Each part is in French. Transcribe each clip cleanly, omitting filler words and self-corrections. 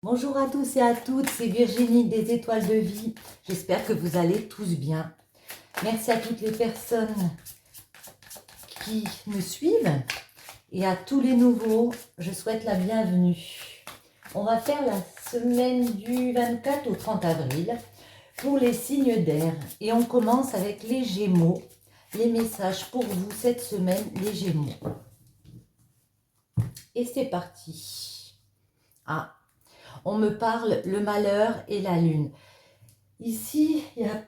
Bonjour à tous et à toutes, c'est Virginie des Étoiles de Vie. J'espère que vous allez tous bien. Merci à toutes les personnes qui me suivent et à tous les nouveaux, je souhaite la bienvenue. On va faire la semaine du 24 au 30 avril pour les signes d'air et on commence avec les Gémeaux. Les messages pour vous cette semaine, les Gémeaux. Et c'est parti. Ah, on me parle le malheur et la lune. Ici,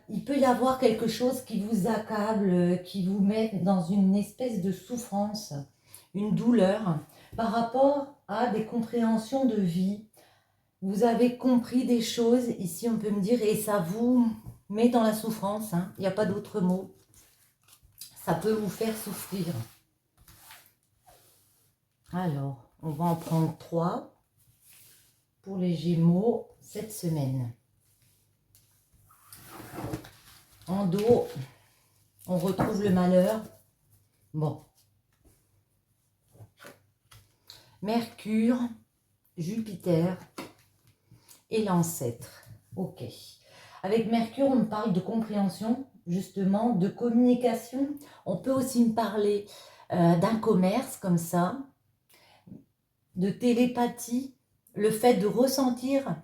il peut y avoir quelque chose qui vous accable, qui vous met dans une espèce de souffrance, une douleur, par rapport à des compréhensions de vie. Vous avez compris des choses, ici on peut me dire, et ça vous met dans la souffrance, hein. Il n'y a pas d'autre mot. Ça peut vous faire souffrir. Alors, on va en prendre 3 pour les Gémeaux cette semaine. En dos, on retrouve le malheur. Bon. Mercure, Jupiter et l'ancêtre. Ok. Avec Mercure, on me parle de compréhension, justement, de communication. On peut aussi me parler d'un commerce comme ça, de télépathie, le fait de ressentir,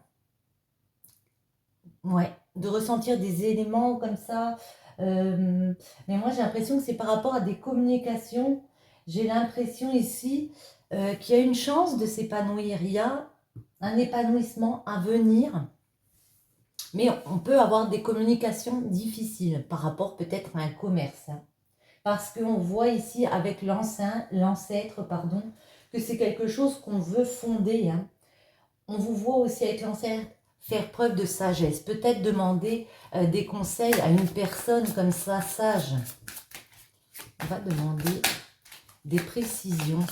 de ressentir des éléments comme ça. Mais moi, j'ai l'impression que c'est par rapport à des communications. J'ai l'impression ici qu'il y a une chance de s'épanouir. Il y a un épanouissement à venir. Mais on peut avoir des communications difficiles par rapport peut-être à un commerce. Hein. Parce qu'on voit ici avec l'ancêtre, que c'est quelque chose qu'on veut fonder. Hein. On vous voit aussi avec l'ancêtre faire preuve de sagesse. Peut-être demander des conseils à une personne comme ça, sage. On va demander des précisions.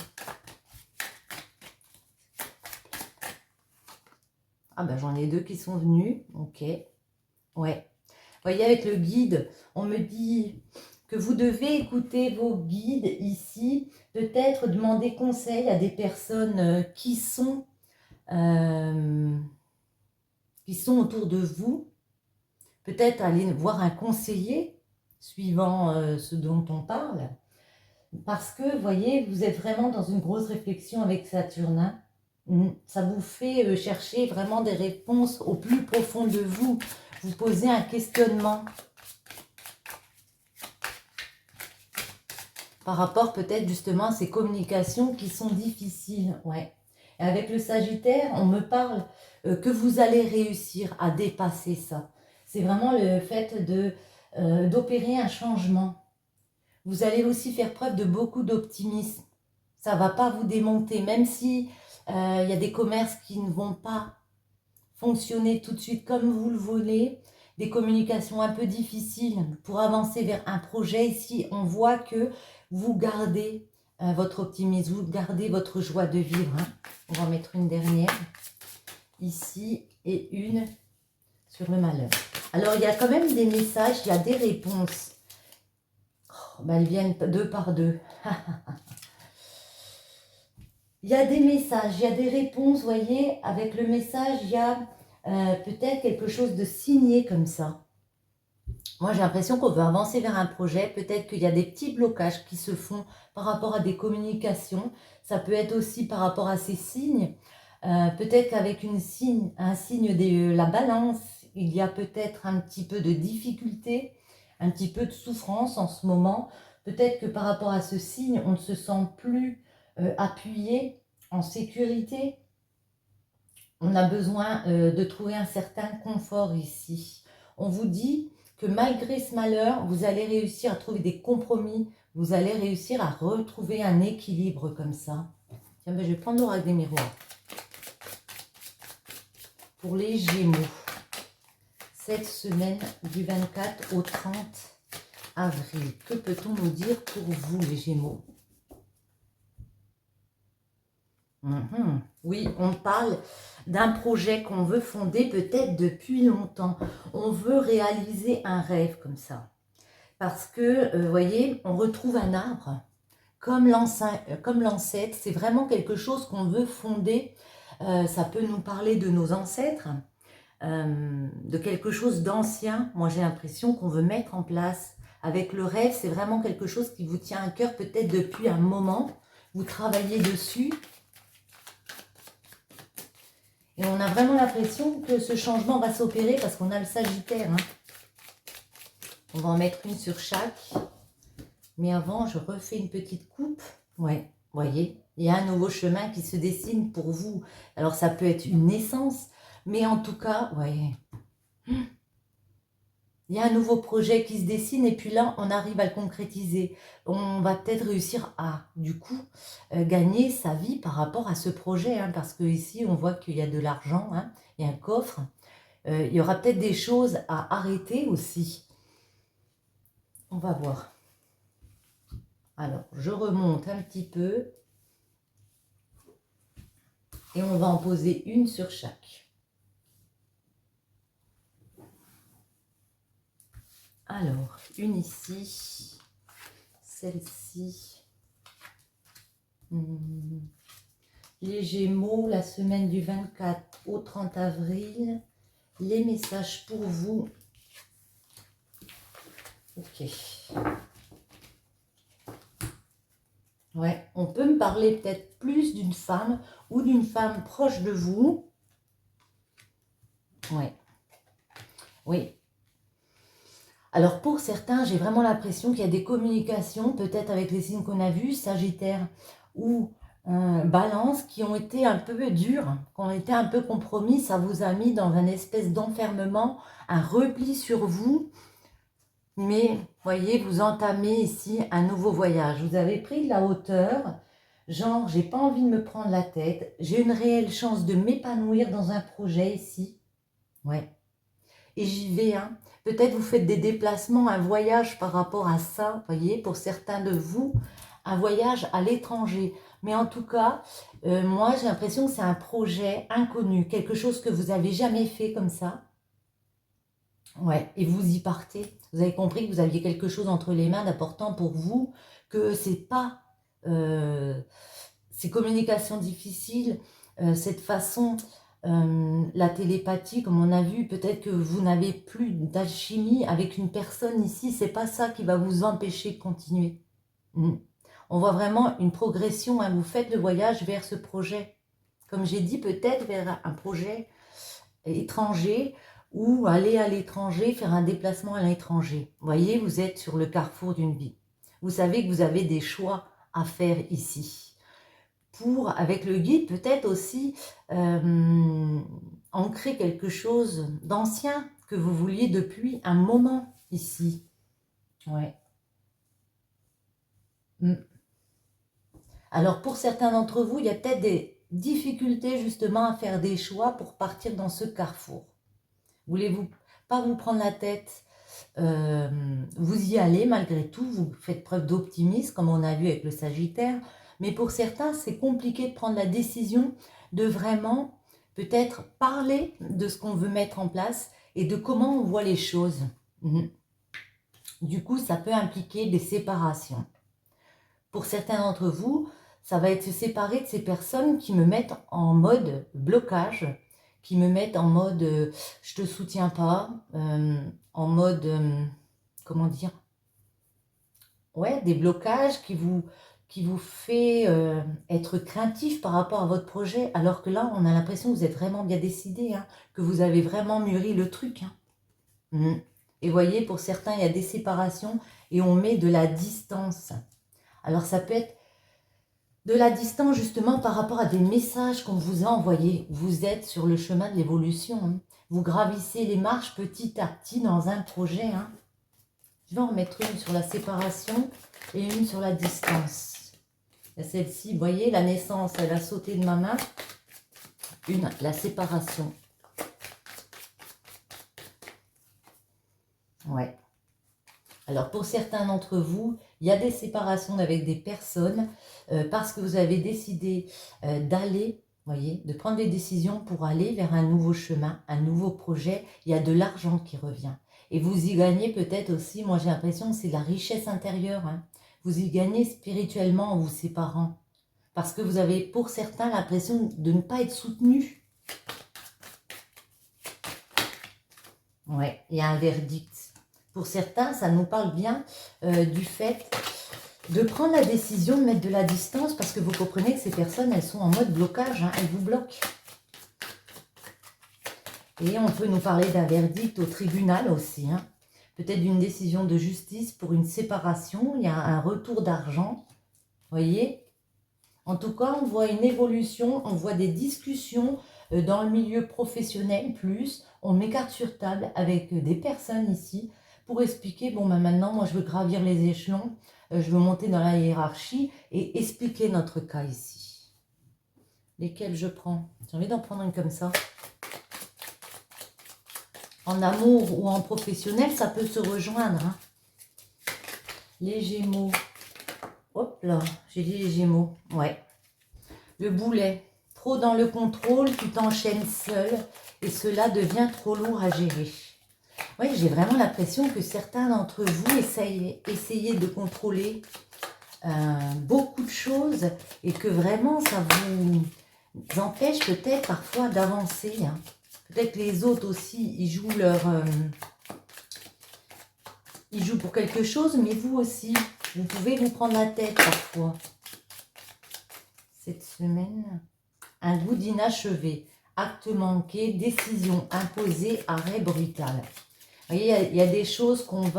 Ah ben j'en ai 2 qui sont venus. Ok. Ouais. Vous voyez, avec le guide, on me dit que vous devez écouter vos guides ici. Peut-être demander conseil à des personnes qui sont autour de vous. Peut-être aller voir un conseiller, suivant ce dont on parle. Parce que, vous voyez, vous êtes vraiment dans une grosse réflexion avec Saturnin. Ça vous fait chercher vraiment des réponses au plus profond de vous. Vous posez un questionnement. Par rapport peut-être justement à ces communications qui sont difficiles. Ouais. Et avec le Sagittaire, on me parle que vous allez réussir à dépasser ça. C'est vraiment le fait d'opérer un changement. Vous allez aussi faire preuve de beaucoup d'optimisme. Ça ne va pas vous démonter, même si y a des commerces qui ne vont pas fonctionner tout de suite comme vous le voulez, des communications un peu difficiles pour avancer vers un projet. Ici, on voit que vous gardez votre optimisme, vous gardez votre joie de vivre. Hein. On va en mettre une dernière ici et une sur le malheur. Alors, il y a quand même des messages, il y a des réponses. Oh, ben, elles viennent 2 par 2. Il y a des messages, il y a des réponses, vous voyez, avec le message, il y a peut-être quelque chose de signé comme ça. Moi, j'ai l'impression qu'on veut avancer vers un projet. Peut-être qu'il y a des petits blocages qui se font par rapport à des communications. Ça peut être aussi par rapport à ces signes. Peut-être qu'avec un signe de la balance, il y a peut-être un petit peu de difficulté, un petit peu de souffrance en ce moment. Peut-être que par rapport à ce signe, on ne se sent plus appuyé, en sécurité. On a besoin de trouver un certain confort ici. On vous dit que malgré ce malheur, vous allez réussir à trouver des compromis, vous allez réussir à retrouver un équilibre comme ça. Tiens, ben, je vais prendre l'oracle des miroirs. Pour les Gémeaux, cette semaine du 24 au 30 avril, que peut-on nous dire pour vous les Gémeaux? Oui, on parle d'un projet qu'on veut fonder peut-être depuis longtemps. On veut réaliser un rêve comme ça. Parce que, vous voyez, on retrouve un arbre comme l'ancêtre. C'est vraiment quelque chose qu'on veut fonder Ça peut nous parler de nos ancêtres, de quelque chose d'ancien. Moi, j'ai l'impression qu'on veut mettre en place. Avec le rêve, c'est vraiment quelque chose qui vous tient à cœur peut-être depuis un moment. Vous travaillez dessus. Et on a vraiment l'impression que ce changement va s'opérer parce qu'on a le Sagittaire. Hein. On va en mettre une sur chaque. Mais avant, je refais une petite coupe. Ouais, voyez, il y a un nouveau chemin qui se dessine pour vous. Alors, ça peut être une naissance, mais en tout cas, ouais. Il y a un nouveau projet qui se dessine et puis là, on arrive à le concrétiser. On va peut-être réussir à, du coup, gagner sa vie par rapport à ce projet. Hein, parce que ici, on voit qu'il y a de l'argent, hein, il y a un coffre. Il y aura peut-être des choses à arrêter aussi. On va voir. Alors, je remonte un petit peu. Et on va en poser une sur chaque. Alors, une ici, celle-ci. Les Gémeaux, la semaine du 24 au 30 avril. Les messages pour vous. Ok. Ouais, on peut me parler peut-être plus d'une femme ou d'une femme proche de vous. Ouais. Oui. Alors pour certains, j'ai vraiment l'impression qu'il y a des communications, peut-être avec les signes qu'on a vus, Sagittaire ou Balance, qui ont été un peu dures, qui ont été un peu compromis. Ça vous a mis dans une espèce d'enfermement, un repli sur vous. Mais, voyez, vous entamez ici un nouveau voyage. Vous avez pris de la hauteur, genre, j'ai pas envie de me prendre la tête. J'ai une réelle chance de m'épanouir dans un projet ici. Ouais. Et j'y vais, hein. Peut-être vous faites des déplacements, un voyage par rapport à ça, voyez, pour certains de vous, un voyage à l'étranger. Mais en tout cas, moi, j'ai l'impression que c'est un projet inconnu, quelque chose que vous n'avez jamais fait comme ça. Ouais, et vous y partez. Vous avez compris que vous aviez quelque chose entre les mains d'important pour vous, que c'est pas ces communications difficiles, cette façon, la télépathie, comme on a vu, peut-être que vous n'avez plus d'alchimie avec une personne ici, c'est pas ça qui va vous empêcher de continuer. On voit vraiment une progression, hein. Vous faites le voyage vers ce projet. Comme j'ai dit, peut-être vers un projet étranger ou aller à l'étranger, faire un déplacement à l'étranger. Vous voyez, vous êtes sur le carrefour d'une vie. Vous savez que vous avez des choix à faire ici. Pour, avec le guide, peut-être aussi ancrer quelque chose d'ancien que vous vouliez depuis un moment ici. Ouais. Alors, pour certains d'entre vous, il y a peut-être des difficultés justement à faire des choix pour partir dans ce carrefour. Voulez-vous pas vous prendre la tête, vous y allez malgré tout, vous faites preuve d'optimisme comme on a vu avec le Sagittaire, mais pour certains c'est compliqué de prendre la décision de vraiment peut-être parler de ce qu'on veut mettre en place et de comment on voit les choses. Du coup ça peut impliquer des séparations. Pour certains d'entre vous, ça va être se séparer de ces personnes qui me mettent en mode blocage, qui me mettent en mode je te soutiens pas, en mode comment dire, ouais, des blocages qui vous fait être craintif par rapport à votre projet, alors que là on a l'impression que vous êtes vraiment bien décidé, hein, que vous avez vraiment mûri le truc, hein. Et voyez, pour certains il y a des séparations et on met de la distance. Alors ça peut être de la distance justement par rapport à des messages qu'on vous a envoyés. Vous êtes sur le chemin de l'évolution, hein. Vous gravissez les marches petit à petit dans un projet, hein. Je vais en mettre une sur la séparation et une sur la distance. Celle-ci, vous voyez, la naissance, elle a sauté de ma main. Une, la séparation. Ouais. Alors, pour certains d'entre vous, il y a des séparations avec des personnes parce que vous avez décidé d'aller, voyez, de prendre des décisions pour aller vers un nouveau chemin, un nouveau projet. Il y a de l'argent qui revient. Et vous y gagnez peut-être aussi, moi j'ai l'impression que c'est de la richesse intérieure, hein. Vous y gagnez spirituellement en vous séparant. Parce que vous avez, pour certains, l'impression de ne pas être soutenu. Ouais, il y a un verdict. Pour certains, ça nous parle bien du fait de prendre la décision de mettre de la distance parce que vous comprenez que ces personnes, elles sont en mode blocage, hein, elles vous bloquent. Et on peut nous parler d'un verdict au tribunal aussi, hein. Peut-être d'une décision de justice pour une séparation, il y a un retour d'argent, voyez. En tout cas, on voit une évolution, on voit des discussions dans le milieu professionnel plus. On met carte sur table avec des personnes ici pour expliquer, bon, ben maintenant, moi, je veux gravir les échelons, je veux monter dans la hiérarchie et expliquer notre cas ici. Lesquels je prends? J'ai envie d'en prendre une comme ça. En amour ou en professionnel, ça peut se rejoindre, hein. Les Gémeaux. Hop là, j'ai dit les Gémeaux. Ouais. Le Boulet. Trop dans le contrôle, tu t'enchaînes seul et cela devient trop lourd à gérer. Oui, j'ai vraiment l'impression que certains d'entre vous essayez de contrôler beaucoup de choses et que vraiment ça vous empêche peut-être parfois d'avancer, hein. Peut-être que les autres aussi, ils jouent ils jouent pour quelque chose, mais vous aussi, vous pouvez vous prendre la tête parfois. Cette semaine, un goût d'inachevé, acte manqué, décision imposée, arrêt brutal. Vous voyez, il y a des choses qu'on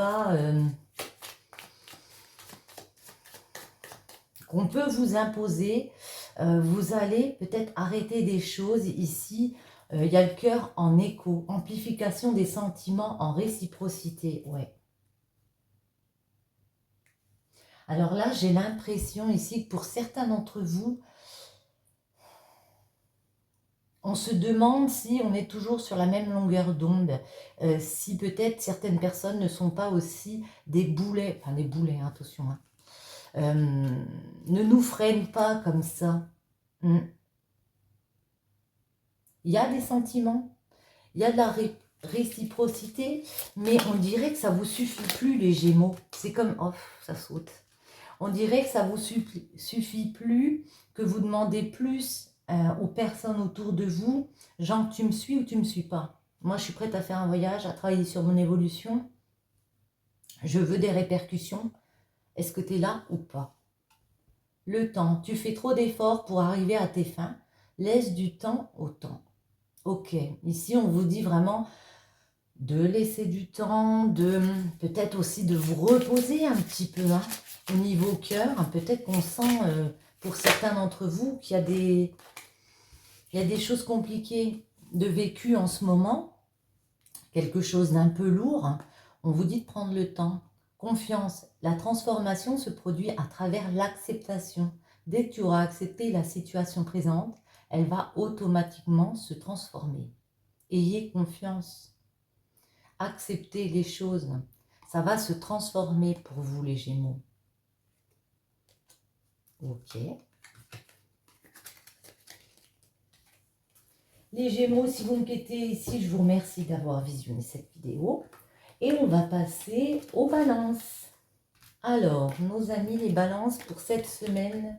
qu'on peut vous imposer. Vous allez peut-être arrêter des choses ici. Il y a le cœur en écho, amplification des sentiments en réciprocité. Ouais. Alors là, j'ai l'impression ici que pour certains d'entre vous, on se demande si on est toujours sur la même longueur d'onde, si peut-être certaines personnes ne sont pas aussi des boulets, enfin des boulets, hein, attention, hein, ne nous freinent pas comme ça. Il y a des sentiments, il y a de la réciprocité, mais on dirait que ça ne vous suffit plus les Gémeaux. C'est comme, oh, ça saute. On dirait que ça ne vous suffit plus, que vous demandez plus aux personnes autour de vous, genre tu me suis ou tu ne me suis pas. Moi, je suis prête à faire un voyage, à travailler sur mon évolution. Je veux des répercussions. Est-ce que tu es là ou pas? Le temps. Tu fais trop d'efforts pour arriver à tes fins. Laisse du temps au temps. Ok. Ici, on vous dit vraiment de laisser du temps, de peut-être aussi de vous reposer un petit peu, hein, au niveau cœur. Peut-être qu'on sent, pour certains d'entre vous, qu'il y a des choses compliquées de vécu en ce moment, quelque chose d'un peu lourd. On vous dit de prendre le temps. Confiance. La transformation se produit à travers l'acceptation. Dès que tu auras accepté la situation présente, elle va automatiquement se transformer. Ayez confiance. Acceptez les choses. Ça va se transformer pour vous, les Gémeaux. Ok. Les Gémeaux, si vous me quittez ici, je vous remercie d'avoir visionné cette vidéo. Et on va passer aux balances. Alors, nos amis les balances pour cette semaine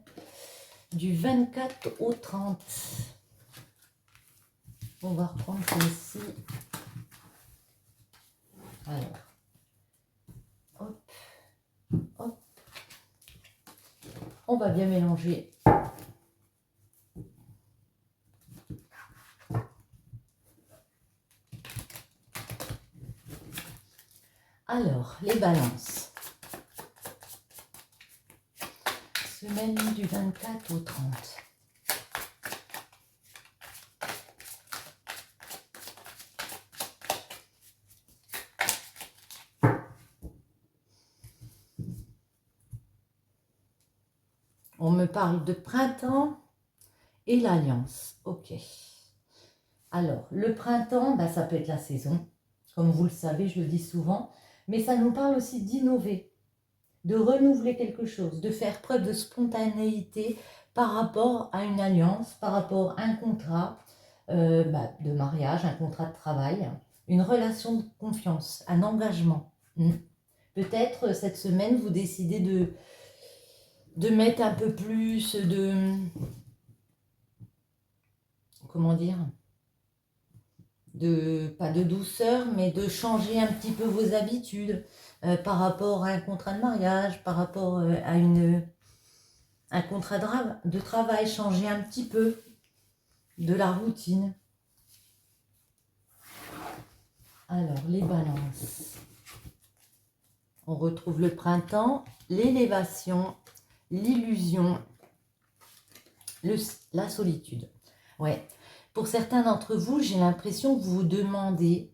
du 24 au 30. On va reprendre ici. Alors, hop, hop. On va bien mélanger. Alors, les balances. Semaine du 24 au 30. On me parle de printemps et l'alliance. Ok. Alors, le printemps, bah, ça peut être la saison. Comme vous le savez, je le dis souvent. Mais ça nous parle aussi d'innover, de renouveler quelque chose, de faire preuve de spontanéité par rapport à une alliance, par rapport à un contrat de mariage, un contrat de travail, une relation de confiance, un engagement. Peut-être cette semaine, vous décidez de mettre un peu plus de, comment dire, pas de douceur, mais de changer un petit peu vos habitudes par rapport à un contrat de mariage, par rapport à un contrat de travail, changer un petit peu de la routine. Alors, les balances. On retrouve le printemps, l'élévation, l'illusion, la solitude. Ouais. Pour certains d'entre vous, j'ai l'impression que vous vous demandez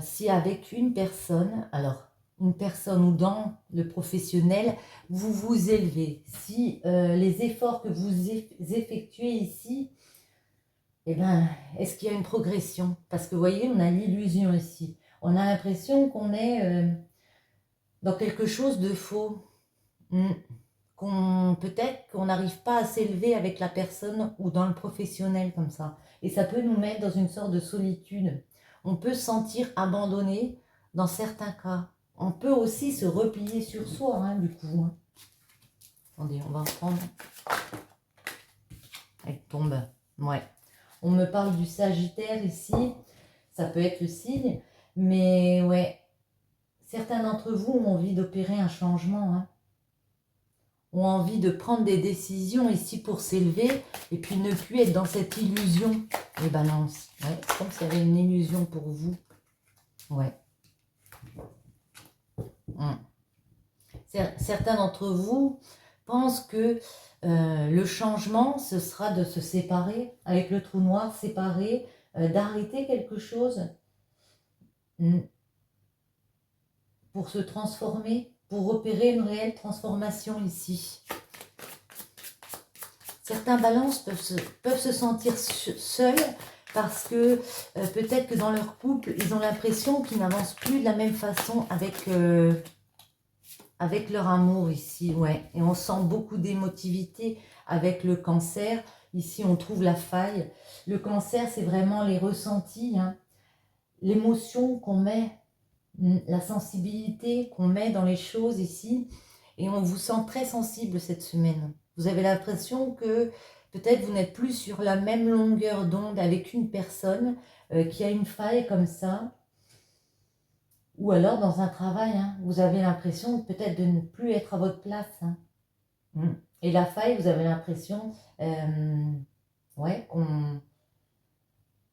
si avec une personne, alors une personne ou dans le professionnel, vous vous élevez. Si les efforts que vous effectuez ici, eh ben, est-ce qu'il y a une progression? Parce que vous voyez, on a l'illusion ici. On a l'impression qu'on est dans quelque chose de faux. Peut-être qu'on n'arrive pas à s'élever avec la personne ou dans le professionnel comme ça. Et ça peut nous mettre dans une sorte de solitude. On peut se sentir abandonné dans certains cas. On peut aussi se replier sur soi, hein, du coup. Hein. Attendez, on va reprendre. Elle tombe. Ouais. On me parle du Sagittaire ici. Ça peut être le signe. Mais ouais, certains d'entre vous ont envie d'opérer un changement, hein. Ont envie de prendre des décisions ici pour s'élever et puis ne plus être dans cette illusion. Les balances. Ouais, c'est comme s'il y avait une illusion pour vous. Ouais. Certains d'entre vous pensent que le changement, ce sera de se séparer avec le trou noir, séparer, d'arrêter quelque chose pour se transformer, pour opérer une réelle transformation ici. Certains balances peuvent se sentir seuls parce que peut-être que dans leur couple, ils ont l'impression qu'ils n'avancent plus de la même façon avec leur amour ici. Ouais. Et on sent beaucoup d'émotivité avec le Cancer. Ici, on trouve la faille. Le Cancer, c'est vraiment les ressentis, hein, l'émotion qu'on met, la sensibilité qu'on met dans les choses ici. Et on vous sent très sensible cette semaine. Vous avez l'impression que peut-être vous n'êtes plus sur la même longueur d'onde avec une personne qui a une faille comme ça. Ou alors dans un travail, hein, vous avez l'impression peut-être de ne plus être à votre place. Hein. Et la faille, vous avez l'impression ouais,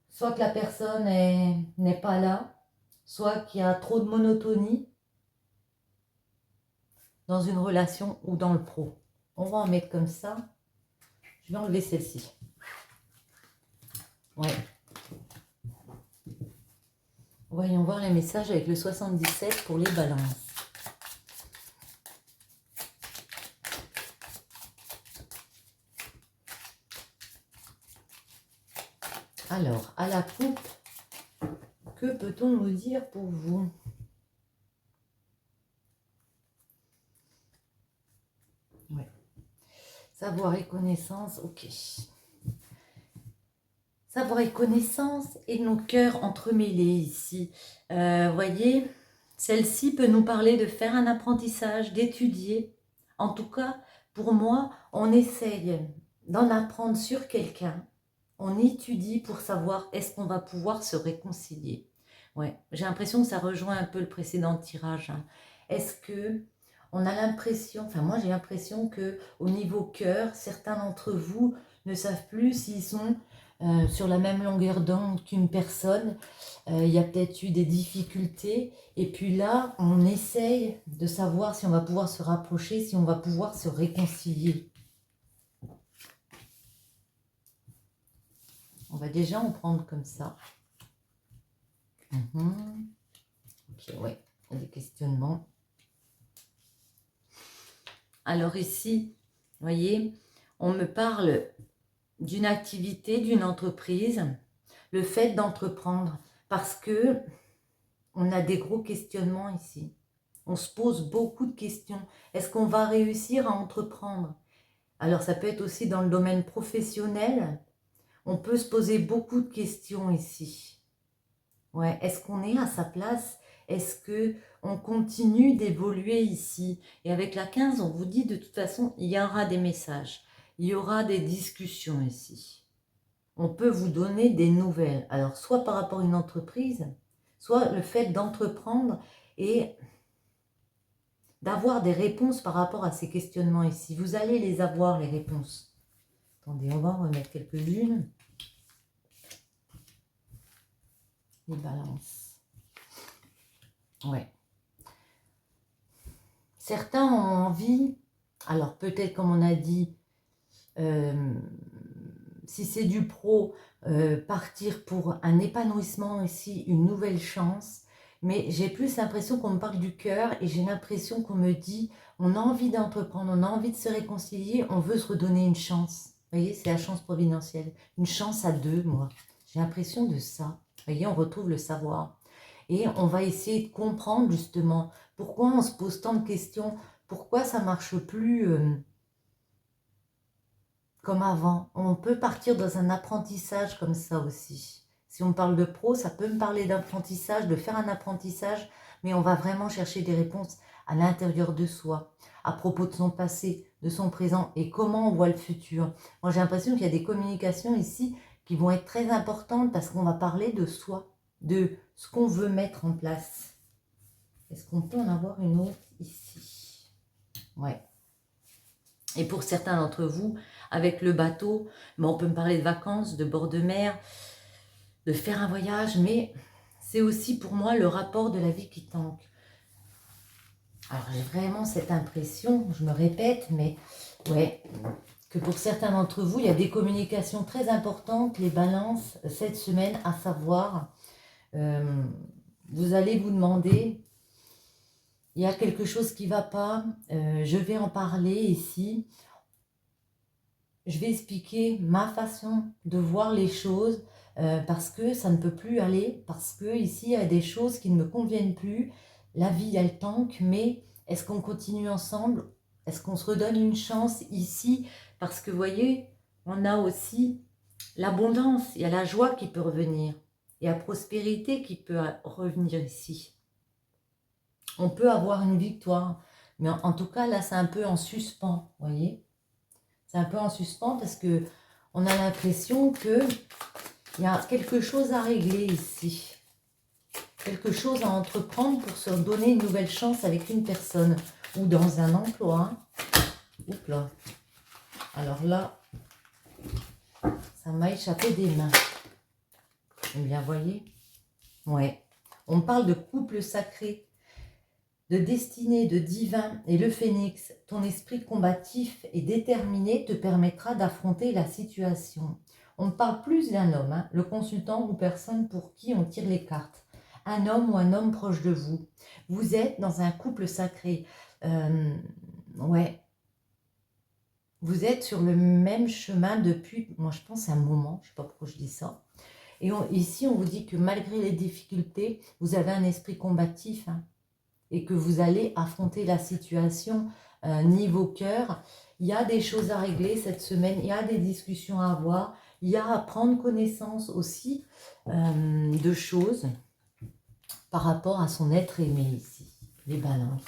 soit que la personne n'est pas là, soit qu'il y a trop de monotonie dans une relation ou dans le pro. On va en mettre comme ça. Je vais enlever celle-ci. Ouais. Voyons voir les messages avec le 77 pour les balances. Alors, à la coupe, que peut-on nous dire pour vous? Ouais. Savoir et connaissance, ok. Savoir et connaissance et nos cœurs entremêlés ici. Voyez, celle-ci peut nous parler de faire un apprentissage, d'étudier. En tout cas, pour moi, on essaye d'en apprendre sur quelqu'un. On étudie pour savoir est-ce qu'on va pouvoir se réconcilier. Ouais, j'ai l'impression que ça rejoint un peu le précédent tirage. Hein. Est-ce que on a l'impression, enfin moi j'ai l'impression que au niveau cœur, certains d'entre vous ne savent plus s'ils sont sur la même longueur d'onde qu'une personne. Il y a peut-être eu des difficultés. Et puis là, on essaye de savoir si on va pouvoir se rapprocher, si on va pouvoir se réconcilier. On va déjà en prendre comme ça. Ok, ouais, il y a des questionnements. Alors ici, vous voyez, on me parle d'une activité, d'une entreprise, le fait d'entreprendre, parce que on a des gros questionnements ici. On se pose beaucoup de questions. Est-ce qu'on va réussir à entreprendre? Alors ça peut être aussi dans le domaine professionnel. On peut se poser beaucoup de questions ici. Ouais, est-ce qu'on est à sa place? Est-ce que on continue d'évoluer ici. Et avec la 15, on vous dit de toute façon, il y aura des messages. Il y aura des discussions ici. On peut vous donner des nouvelles. Alors, soit par rapport à une entreprise, soit le fait d'entreprendre et d'avoir des réponses par rapport à ces questionnements ici. Vous allez les avoir, les réponses. Attendez, on va en remettre quelques-unes. Les balances. Ouais. Certains ont envie, alors peut-être comme on a dit, si c'est du pro, partir pour un épanouissement ici, une nouvelle chance. Mais j'ai plus l'impression qu'on me parle du cœur et j'ai l'impression qu'on me dit, on a envie d'entreprendre, on a envie de se réconcilier, on veut se redonner une chance. Vous voyez, c'est la chance providentielle. Une chance à deux, moi. J'ai l'impression de ça. Vous voyez, on retrouve le savoir. Et on va essayer de comprendre justement pourquoi on se pose tant de questions, pourquoi ça ne marche plus comme avant. On peut partir dans un apprentissage comme ça aussi. Si on parle de pro, ça peut me parler d'apprentissage, de faire un apprentissage, mais on va vraiment chercher des réponses à l'intérieur de soi, à propos de son passé, de son présent et comment on voit le futur. Moi, j'ai l'impression qu'il y a des communications ici qui vont être très importantes parce qu'on va parler de soi, de ce qu'on veut mettre en place. Est-ce qu'on peut en avoir une autre ici? Ouais. Et pour certains d'entre vous, avec le bateau, on peut me parler de vacances, de bord de mer, de faire un voyage, mais c'est aussi pour moi le rapport de la vie qui tanque. Alors j'ai vraiment cette impression, je me répète, mais ouais, que pour certains d'entre vous, il y a des communications très importantes, les balances, cette semaine, à savoir, vous allez vous demander, il y a quelque chose qui ne va pas, je vais en parler ici. Je vais expliquer ma façon de voir les choses parce que ça ne peut plus aller, parce que ici il y a des choses qui ne me conviennent plus. La vie elle tanque, mais est-ce qu'on continue ensemble? Est-ce qu'on se redonne une chance ici? Parce que vous voyez, on a aussi l'abondance, il y a la joie qui peut revenir, il y a la prospérité qui peut revenir ici. On peut avoir une victoire, mais en tout cas là c'est un peu en suspens, vous voyez? C'est un peu en suspens parce que on a l'impression qu'il y a quelque chose à régler ici. Quelque chose à entreprendre pour se donner une nouvelle chance avec une personne ou dans un emploi. Oups là. Alors là, ça m'a échappé des mains. Eh bien, voyez. Ouais. On parle de couple sacré, de destinée, de divin, et le phénix, ton esprit combatif et déterminé te permettra d'affronter la situation. On parle plus d'un homme, hein, le consultant ou personne pour qui on tire les cartes. Un homme ou un homme proche de vous. Vous êtes dans un couple sacré. Ouais. Vous êtes sur le même chemin depuis, moi je pense, un moment. Je ne sais pas pourquoi je dis ça. Et ici, on vous dit que malgré les difficultés, vous avez un esprit combatif, hein, et que vous allez affronter la situation niveau cœur. Il y a des choses à régler cette semaine, il y a des discussions à avoir, il y a à prendre connaissance aussi de choses par rapport à son être aimé ici, les balances.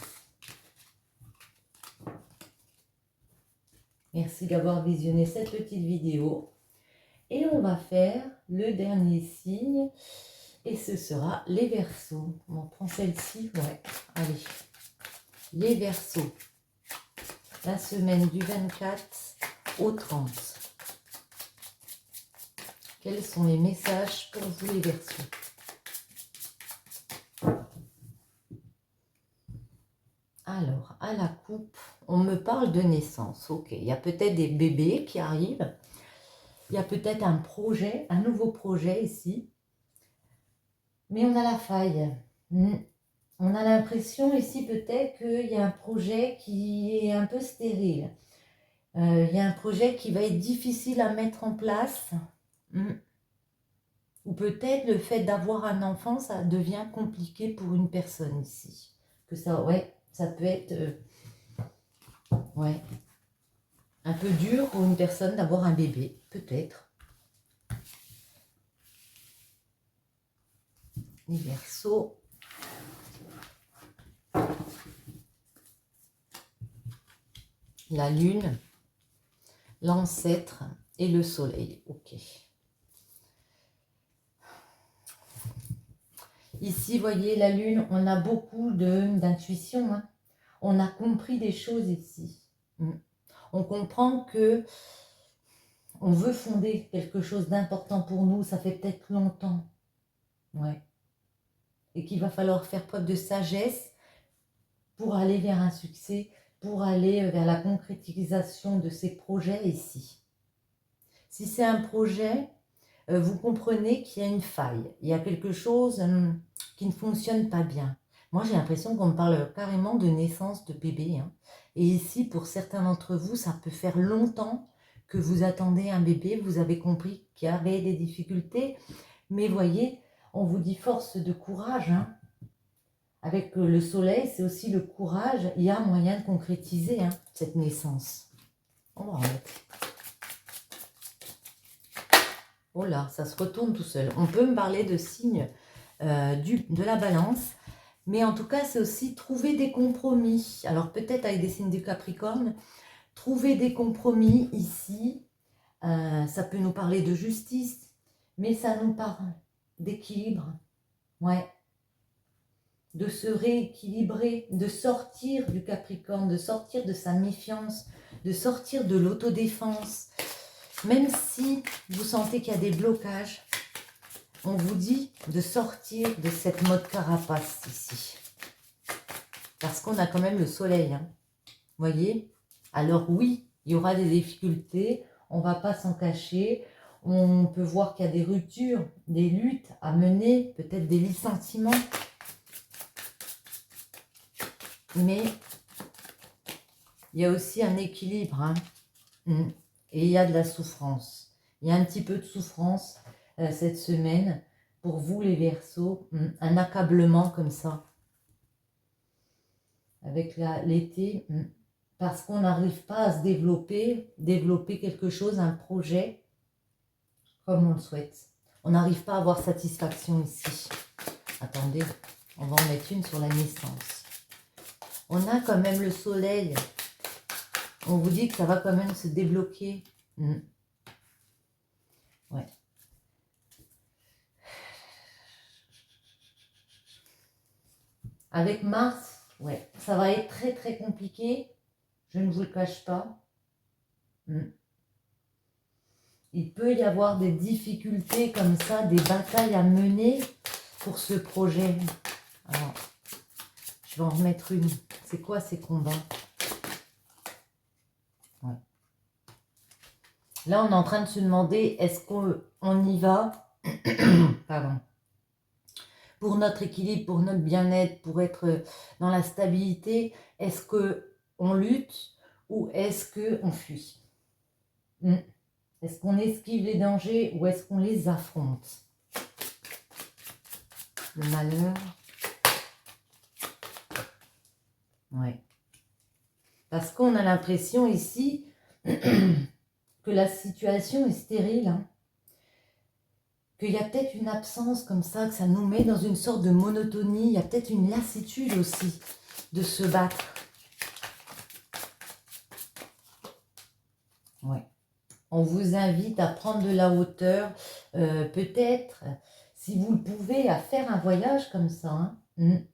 Merci d'avoir visionné cette petite vidéo. Et on va faire le dernier signe. Et ce sera les Verseaux. On prend celle-ci, ouais. Allez. Les Verseaux. La semaine du 24 au 30. Quels sont les messages pour vous les Verseaux? Alors, à la coupe, on me parle de naissance. Ok, il y a peut-être des bébés qui arrivent. Il y a peut-être un projet, un nouveau projet ici. Mais on a la faille. On a l'impression ici peut-être qu'il y a un projet qui est un peu stérile. Il y a un projet qui va être difficile à mettre en place. Ou peut-être le fait d'avoir un enfant, ça devient compliqué pour une personne ici. Que ça, ouais, ça peut être ouais, un peu dur pour une personne d'avoir un bébé, peut-être. Les Verseaux. la lune, l'ancêtre et le soleil. Ok. Ici, vous voyez, la lune, on a beaucoup d'intuition. Hein. On a compris des choses ici. On comprend que on veut fonder quelque chose d'important pour nous. Ça fait peut-être longtemps. Ouais. Et qu'il va falloir faire preuve de sagesse pour aller vers un succès, pour aller vers la concrétisation de ces projets ici. Si c'est un projet, vous comprenez qu'il y a une faille. Il y a quelque chose qui ne fonctionne pas bien. Moi, j'ai l'impression qu'on me parle carrément de naissance de bébé. Hein. Et ici, pour certains d'entre vous, ça peut faire longtemps que vous attendez un bébé. Vous avez compris qu'il y avait des difficultés. Mais voyez, on vous dit force de courage. Hein. Avec le soleil, c'est aussi le courage. Il y a moyen de concrétiser cette naissance. On va remettre. Oh là, ça se retourne tout seul. On peut me parler de signes de la balance. Mais en tout cas, c'est aussi trouver des compromis. Alors peut-être avec des signes du Capricorne. Trouver des compromis ici. Ça peut nous parler de justice. Mais ça nous parle d'équilibre. Ouais. De se rééquilibrer, de sortir du Capricorne, de sortir de sa méfiance, de sortir de l'autodéfense. Même si vous sentez qu'il y a des blocages, on vous dit de sortir de cette mode carapace ici. Parce qu'on a quand même le soleil. Hein. Voyez? Alors oui, il y aura des difficultés, on ne va pas s'en cacher. On peut voir qu'il y a des ruptures, des luttes à mener, peut-être des licenciements. Mais il y a aussi un équilibre. Hein. Et il y a de la souffrance. Il y a un petit peu de souffrance cette semaine pour vous les Verseaux. Un accablement comme ça. Avec l'été. Parce qu'on n'arrive pas à se développer quelque chose, un projet, comme on le souhaite. On n'arrive pas à avoir satisfaction ici. Attendez, on va en mettre une sur la naissance. On a quand même le soleil. On vous dit que ça va quand même se débloquer. Ouais. Avec Mars, ouais, ça va être très très compliqué. Je ne vous le cache pas. Il peut y avoir des difficultés comme ça, des batailles à mener pour ce projet. Alors, je vais en remettre une. C'est quoi ces combats? Ouais. Là, on est en train de se demander, est-ce qu'on y va pardon, pour notre équilibre, pour notre bien-être, pour être dans la stabilité? Est-ce qu'on lutte ou est-ce qu'on fuit? Est-ce qu'on esquive les dangers ou est-ce qu'on les affronte? Le malheur. Ouais. Parce qu'on a l'impression ici que la situation est stérile. Hein. Qu'il y a peut-être une absence comme ça, que ça nous met dans une sorte de monotonie. Il y a peut-être une lassitude aussi de se battre. Ouais. On vous invite à prendre de la hauteur. Peut-être, si vous le pouvez, à faire un voyage comme ça. Hein.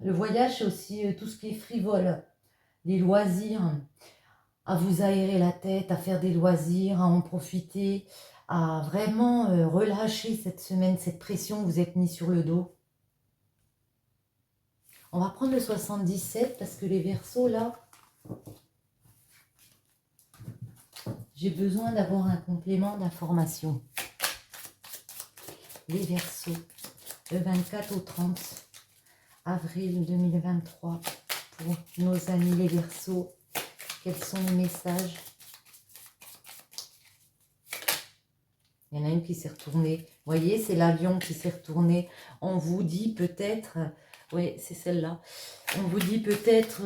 Le voyage, c'est aussi tout ce qui est frivole, les loisirs, à vous aérer la tête, à faire des loisirs, à en profiter, à vraiment relâcher cette semaine, cette pression que vous êtes mis sur le dos. On va prendre le 77 parce que les Verseaux, là, j'ai besoin d'avoir un complément d'information. Les Verseaux, le 24 au 30 avril 2023, pour nos amis les Verseaux, quels sont les messages? Il y en a une qui s'est retournée. Vous voyez, c'est l'avion qui s'est retourné. On vous dit peut-être... Oui, c'est celle-là. On vous dit peut-être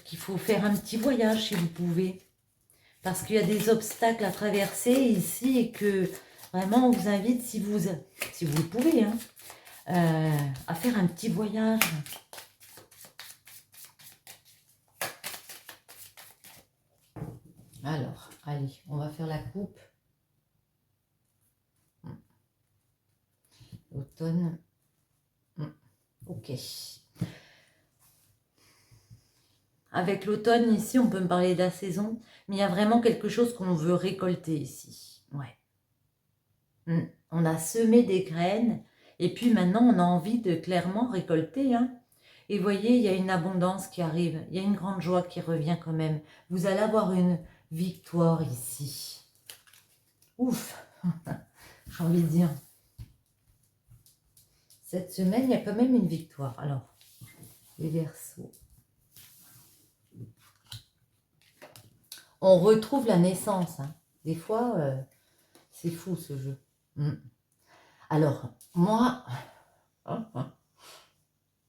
qu'il faut faire un petit voyage si vous pouvez. Parce qu'il y a des obstacles à traverser ici et que vraiment on vous invite, si vous le pouvez, hein, à faire un petit voyage. Allez, on va faire la coupe. Automne. Ok. Avec l'automne, ici, on peut me parler de la saison, mais il y a vraiment quelque chose qu'on veut récolter ici. Ouais. On a semé des graines, et puis maintenant, on a envie de clairement récolter. Hein. Et voyez, il y a une abondance qui arrive, il y a une grande joie qui revient quand même. Vous allez avoir une victoire ici. Ouf, j'ai envie de dire. Cette semaine, il y a quand même une victoire. Alors, les Verseaux. On retrouve la naissance. Hein. Des fois, c'est fou ce jeu. Alors, moi,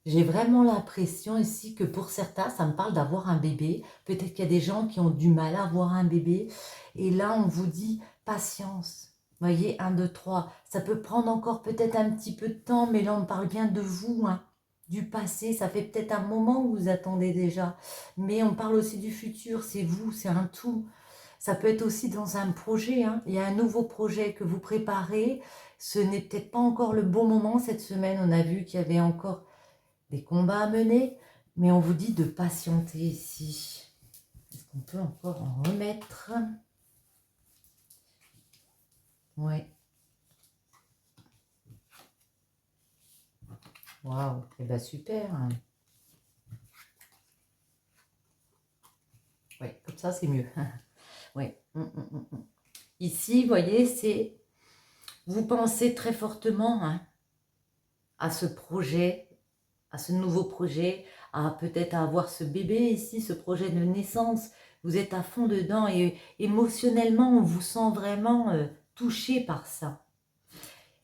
j'ai vraiment l'impression ici que pour certains, ça me parle d'avoir un bébé. Peut-être qu'il y a des gens qui ont du mal à avoir un bébé. Et là, on vous dit patience. Vous voyez, 1, 2, 3. Ça peut prendre encore peut-être un petit peu de temps, mais là, on parle bien de vous, hein, du passé. Ça fait peut-être un moment où vous attendez déjà. Mais on parle aussi du futur. C'est vous, c'est un tout. Ça peut être aussi dans un projet. Hein. Il y a un nouveau projet que vous préparez. Ce n'est peut-être pas encore le bon moment cette semaine. On a vu qu'il y avait encore des combats à mener. Mais on vous dit de patienter ici. Est-ce qu'on peut encore en remettre? Ouais. Waouh. Eh bien, super. Ouais, comme ça, c'est mieux. Ouais. Ici, vous voyez, c'est... Vous pensez très fortement hein, à ce projet, à ce nouveau projet, à peut-être avoir ce bébé ici, ce projet de naissance. Vous êtes à fond dedans et émotionnellement, on vous sent vraiment touché par ça.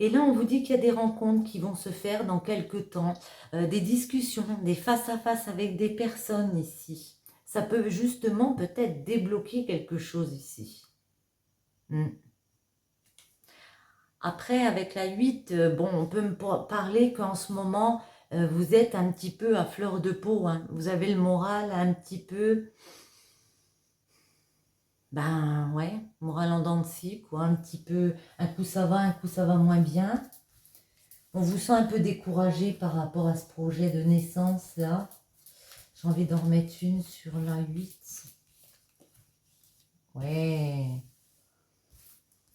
Et là, on vous dit qu'il y a des rencontres qui vont se faire dans quelques temps, des discussions, des face-à-face avec des personnes ici. Ça peut justement peut-être débloquer quelque chose ici. Après, avec la 8, bon, on peut me parler qu'en ce moment, vous êtes un petit peu à fleur de peau. Hein. Vous avez le moral un petit peu, ben ouais, moral en dents de scie, quoi. Un petit peu, un coup ça va moins bien. On vous sent un peu découragé par rapport à ce projet de naissance, là. J'ai envie d'en remettre une sur la 8. Ouais.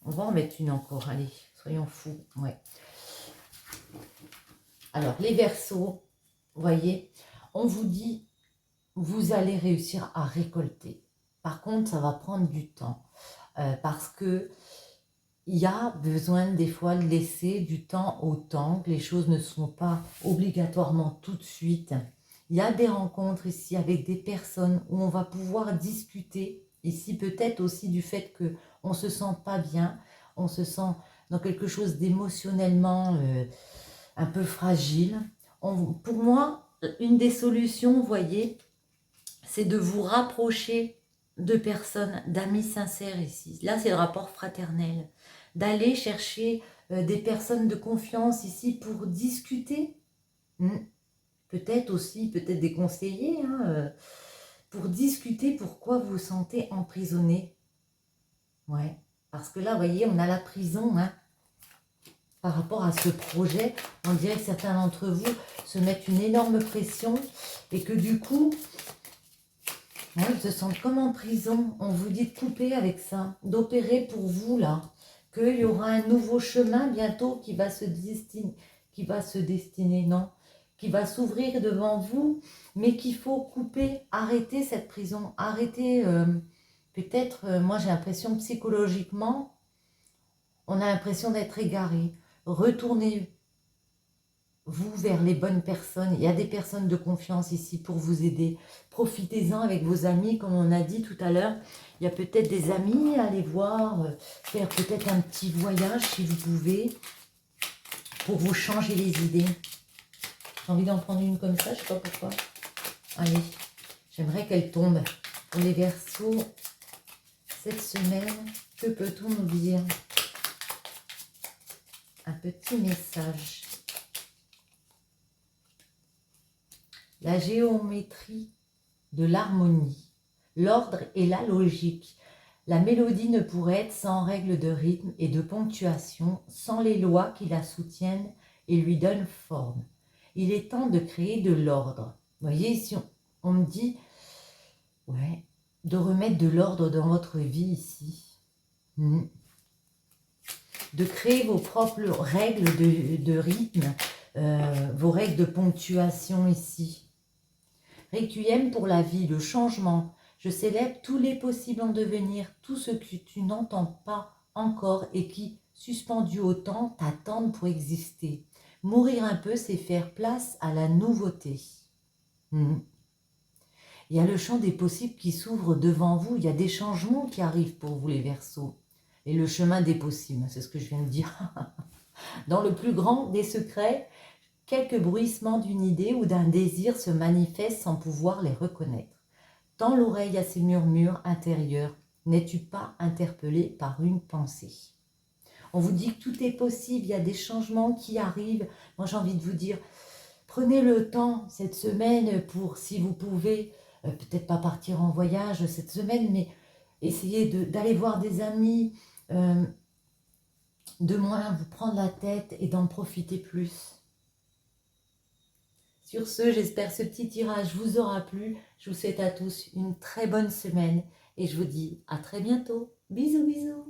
On va en mettre une encore, allez, soyons fous. Ouais. Alors, les Verseaux, vous voyez, on vous dit, vous allez réussir à récolter. Par contre, ça va prendre du temps parce que il y a besoin des fois de laisser du temps au temps, que les choses ne sont pas obligatoirement tout de suite. Il y a des rencontres ici avec des personnes où on va pouvoir discuter. Ici, peut-être aussi du fait qu'on ne se sent pas bien, on se sent dans quelque chose d'émotionnellement un peu fragile. Pour moi, une des solutions, vous voyez, c'est de vous rapprocher de personnes, d'amis sincères ici. Là, c'est le rapport fraternel. D'aller chercher des personnes de confiance ici pour discuter. Peut-être aussi, peut-être des conseillers, hein, pour discuter pourquoi vous vous sentez emprisonné. Ouais, parce que là, vous voyez, on a la prison, hein. Par rapport à ce projet, on dirait que certains d'entre vous se mettent une énorme pression et que du coup, ouais, ils se sentent comme en prison. On vous dit de couper avec ça, d'opérer pour vous là, qu'il y aura un nouveau chemin bientôt qui va se destiner, non, qui va s'ouvrir devant vous, mais qu'il faut couper, arrêter cette prison, arrêter peut-être, moi j'ai l'impression psychologiquement, on a l'impression d'être égaré. Retournez vous vers les bonnes personnes. Il y a des personnes de confiance ici pour vous aider. Profitez-en avec vos amis, comme on a dit tout à l'heure. Il y a peut-être des amis à aller voir, faire peut-être un petit voyage si vous pouvez, pour vous changer les idées. J'ai envie d'en prendre une comme ça, je ne sais pas pourquoi. Allez, j'aimerais qu'elle tombe. Pour les Verseaux, cette semaine, que peut-on nous dire? Un petit message. La géométrie de l'harmonie, l'ordre et la logique. La mélodie ne pourrait être sans règles de rythme et de ponctuation, sans les lois qui la soutiennent et lui donnent forme. Il est temps de créer de l'ordre. Vous voyez, si on me dit, ouais, de remettre de l'ordre dans votre vie ici. De créer vos propres règles de rythme, vos règles de ponctuation ici. Requiem pour la vie, le changement. Je célèbre tous les possibles en devenir, tout ce que tu n'entends pas encore et qui, suspendu au temps, t'attendent pour exister. Mourir un peu, c'est faire place à la nouveauté. Il y a le champ des possibles qui s'ouvre devant vous. Il y a des changements qui arrivent pour vous, les Verseaux. Et le chemin des possibles, c'est ce que je viens de dire. Dans le plus grand des secrets, quelques bruissements d'une idée ou d'un désir se manifestent sans pouvoir les reconnaître. Tends l'oreille à ces murmures intérieurs. N'es-tu pas interpellé par une pensée? On vous dit que tout est possible, il y a des changements qui arrivent. Moi, j'ai envie de vous dire, prenez le temps cette semaine pour, si vous pouvez, peut-être pas partir en voyage cette semaine, mais essayez d'aller voir des amis, de moins vous prendre la tête et d'en profiter plus. Sur ce, j'espère que ce petit tirage vous aura plu. Je vous souhaite à tous une très bonne semaine et je vous dis à très bientôt. Bisous, bisous.